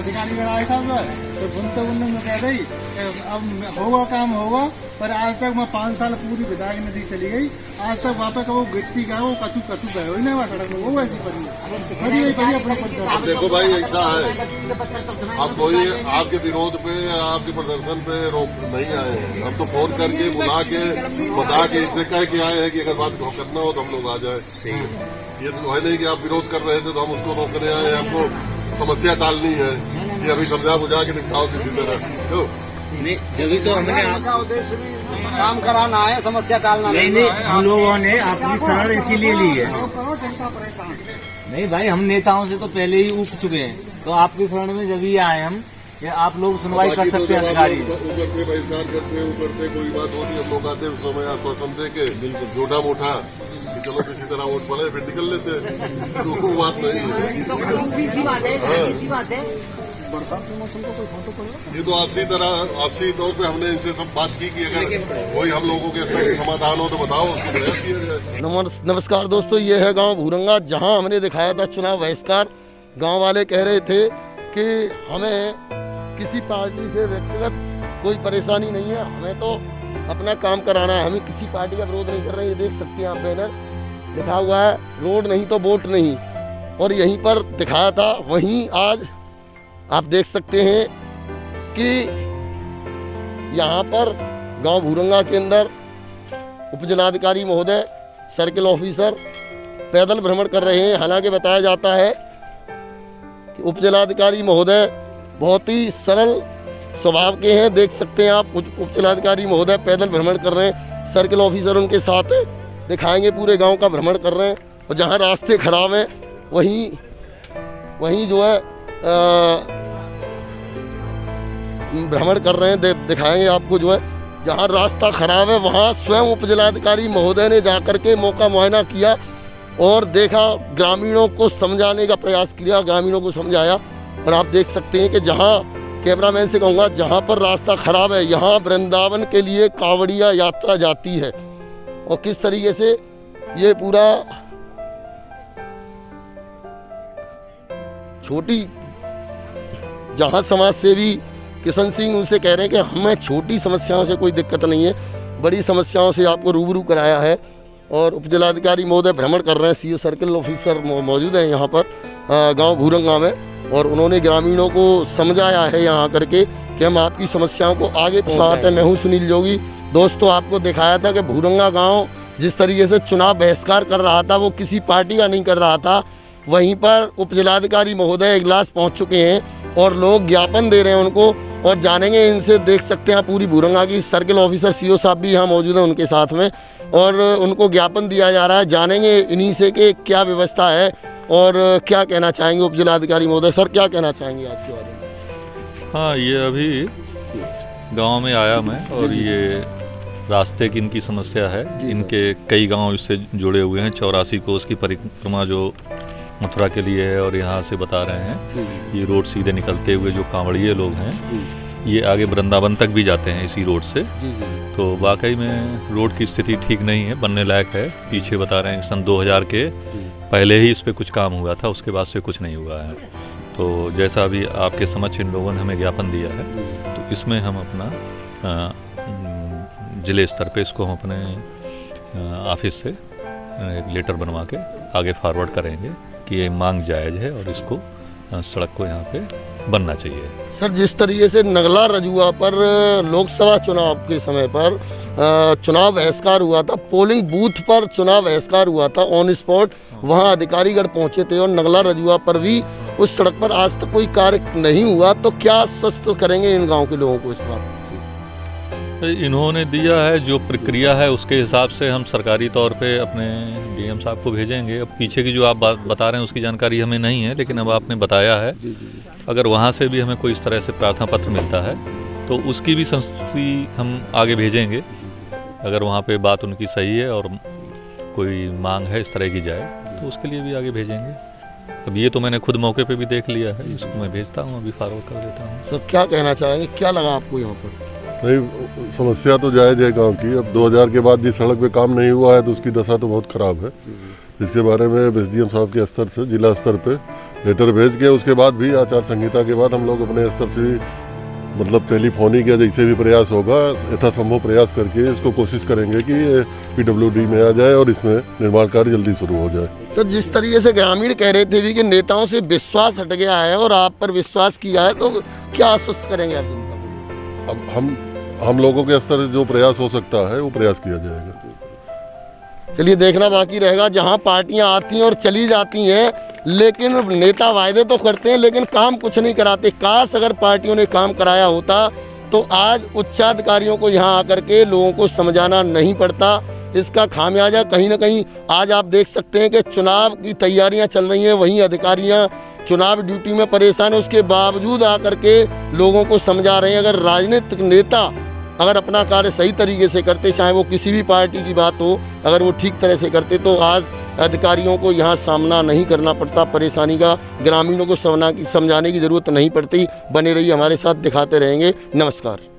अधिकारी आए था तो बुनते बुनने में कह रही अब होगा काम होगा, पर आज तक मैं 5 साल पूरी विधायक नदी चली गई, आज तक वहाँ पे वो गिट्टी का वो कचू गए हो नहीं, वहाँ सड़क में वो ऐसी पड़ी अपने। देखो भाई ऐसा है, अब कोई आपके विरोध पे आपके प्रदर्शन पे रोक नहीं आए हैं, हम तो फोन करके बुला के बता के इनसे कह के आए हैं कि अगर बात करना हो तो हम लोग आ जाए। ये तो है नहीं कि आप विरोध कर रहे थे तो हम उसको रोकने आए हैं, हमको समस्या टालनी है कि अभी समझा बुझा के निपटाओ किसी तरह। क्यों नहीं, जब तो हमने आपका उद्देश्य भी काम कराना है, समस्या टालना नहीं, हम लोगों ने आपकी शरण इसीलिए ली है। करो, जनता परेशान। नहीं भाई, हम नेताओं से तो पहले ही उठ चुके हैं, तो आपकी शरण में जब ही आए हम, ये आप लोग सुनवाई कर सकते हैं अधिकारी। उबरते बहिष्कार करते उबरते कोई बात होती है, हम लोग आते उस समय आश्वासन दे के छोटा मोटा कि चलो किसी तरह वोट पड़े फिर निकल लेते, तो वो बात नहीं है। बरसात के मौसम को कोई फोटो पड़ेगा, ये तो आपसी तौर पे हमने इनसे सब बात की कि अगर कोई हम लोगों के स्तर से समाधान हो तो बताओ, उसको प्रयास किया जाए। नमस्कार दोस्तों, ये है गांव भूरंगा, जहां हमने दिखाया था चुनाव बहिष्कार। गांव वाले कह रहे थे कि हमें किसी पार्टी से व्यक्तिगत कोई परेशानी नहीं है, हमें तो अपना काम कराना है, हमें किसी पार्टी का विरोध नहीं कर रहे हैं। ये देख सकते हैं आप, बैनर लिखा हुआ है रोड नहीं तो वोट नहीं, और यहीं पर दिखाया था। वहीं आज आप देख सकते हैं कि यहाँ पर गांव भूरंगा के अंदर उपजिलाधिकारी महोदय, सर्किल ऑफिसर पैदल भ्रमण कर रहे हैं। हालांकि बताया जाता है कि उपजिलाधिकारी महोदय बहुत ही सरल स्वभाव के हैं। देख सकते हैं आप, उपजिलाधिकारी महोदय पैदल भ्रमण कर रहे हैं, सर्किल ऑफिसर उनके साथ है, दिखाएंगे पूरे गांव का भ्रमण कर रहे हैं। और जहां रास्ते खराब हैं वहीं जो है भ्रमण कर रहे हैं, दिखाएंगे आपको। जो है जहां रास्ता खराब है वहां स्वयं उपजिलाधिकारी महोदय ने जाकर के मौका मुआयना किया और देखा, ग्रामीणों को समझाने का प्रयास किया, ग्रामीणों को समझाया। और आप देख सकते हैं कि जहां, कैमरामैन से कहूँगा, जहां पर रास्ता खराब है यहाँ वृंदावन के लिए कांवड़िया यात्रा जाती है। और किस तरीके से ये पूरा छोटी, जहां समाज सेवी किशन सिंह उनसे कह रहे हैं कि हमें छोटी समस्याओं से कोई दिक्कत नहीं है, बड़ी समस्याओं से आपको रूबरू कराया है। और उपजिलाधिकारी महोदय भ्रमण कर रहे हैं, सीओ सर्किल ऑफिसर मौजूद हैं यहाँ पर गांव भूरंगा में, और उन्होंने ग्रामीणों को समझाया है यहाँ करके कि हम आपकी समस्याओं को आगे पहुँचाते हैं। मैं हूँ सुनील जोगी। दोस्तों, आपको दिखाया था कि भूरंगा गाँव जिस तरीके से चुनाव बहिष्कार कर रहा था वो किसी पार्टी का नहीं कर रहा था। वहीं पर उपजिलाधिकारी महोदय इगलास पहुँच चुके हैं और लोग ज्ञापन दे रहे हैं उनको, और जानेंगे इनसे। देख सकते हैं पूरी भूरंगा की सर्किल ऑफिसर सीओ साहब भी यहाँ मौजूद हैं उनके साथ में, और उनको ज्ञापन दिया जा रहा है। जानेंगे इन्हीं से कि क्या व्यवस्था है और क्या कहना चाहेंगे उपजिलाधिकारी महोदय। सर, क्या कहना चाहेंगे आज के बारे में? हाँ, ये अभी गांव में आया मैं, और ये रास्ते की इनकी समस्या है। इनके कई गांव इससे जुड़े हुए हैं, 84 कोस की परिक्रमा जो मथुरा के लिए है, और यहाँ से बता रहे हैं ये रोड सीधे निकलते हुए जो कांवड़िए लोग हैं ये आगे वृंदावन तक भी जाते हैं इसी रोड से। तो वाकई में रोड की स्थिति ठीक नहीं है, बनने लायक है। पीछे बता रहे हैं सन 2000 के पहले ही इस पर कुछ काम हुआ था, उसके बाद से कुछ नहीं हुआ है। तो जैसा अभी आपके समक्ष इन लोगों ने हमें ज्ञापन दिया है, तो इसमें हम अपना जिले स्तर पे इसको हम अपने ऑफिस से एक लेटर बनवा के आगे फॉरवर्ड करेंगे कि ये मांग जायज़ है और इसको सड़क को यहाँ पे बनना चाहिए। सर, जिस तरीके से नगला रजुआ पर लोकसभा चुनाव के समय पर चुनाव बहिष्कार हुआ था, पोलिंग बूथ पर चुनाव बहिष्कार हुआ था ऑन स्पॉट, वहाँ अधिकारीगण पहुँचे थे, और नगला रजुआ पर भी उस सड़क पर आज तक कोई कार्य नहीं हुआ। तो क्या आश्वस्त करेंगे इन गाँव के लोगों को इस बात? इन्होंने दिया है जो प्रक्रिया है उसके हिसाब से हम सरकारी तौर पे अपने डीएम साहब को भेजेंगे। अब पीछे की जो आप बात बता रहे हैं उसकी जानकारी हमें नहीं है, लेकिन अब आपने बताया है, अगर वहाँ से भी हमें कोई इस तरह से प्रार्थना पत्र मिलता है तो उसकी भी संस्तुति हम आगे भेजेंगे। अगर वहाँ पे बात उनकी सही है और कोई मांग है इस तरह की जाए तो उसके लिए भी आगे भेजेंगे। अब ये तो मैंने खुद मौके पे भी देख लिया है, इसको मैं भेजता हूँ, अभी फॉरवर्ड कर देता हूँ। सर, क्या कहना चाहेंगे, क्या लगा आपको यहाँ पर? नहीं, समस्या तो जायज़ है गांव की। अब 2000 के बाद जिस सड़क पे काम नहीं हुआ है तो उसकी दशा तो बहुत ख़राब है। इसके बारे में एसडीएम साहब के स्तर से, जिला स्तर पे लेटर भेज के उसके बाद भी आचार संहिता के बाद हम लोग अपने स्तर से मतलब टेलीफोनिक या जैसे भी प्रयास होगा यथासंभव प्रयास करके इसको कोशिश करेंगे कि ये PWD में आ जाए और इसमें निर्माण कार्य जल्दी शुरू हो जाए। तो जिस तरीके से ग्रामीण कह रहे थे भी कि नेताओं से विश्वास हट गया है और आप पर विश्वास किया है, तो क्या आश्वस्त करेंगे आप जनता को? अब हम लोगों के स्तर से जो प्रयास हो सकता है वो प्रयास किया जाएगा। चलिए, देखना बाकी रहेगा। जहां पार्टियां आती हैं और चली जाती हैं, लेकिन नेता वायदे तो करते हैं लेकिन काम कुछ नहीं कराते। काश अगर पार्टियों ने काम कराया होता तो आज उच्चाधिकारियों को यहां आकर के लोगों को समझाना नहीं पड़ता। इसका खामियाजा कहीं ना कहीं आज आप देख सकते हैं कि चुनाव की तैयारियां चल रही हैं, वहीं अधिकारियां चुनाव ड्यूटी में परेशान है, उसके बावजूद आकर के लोगों को समझा रहे हैं। अगर राजनीतिक नेता अगर अपना कार्य सही तरीके से करते, चाहे वो किसी भी पार्टी की बात हो, अगर वो ठीक तरह से करते तो आज अधिकारियों को यहाँ सामना नहीं करना पड़ता परेशानी का। ग्रामीणों को समझाने की ज़रूरत नहीं पड़ती। बने रहिए हमारे साथ, दिखाते रहेंगे। नमस्कार।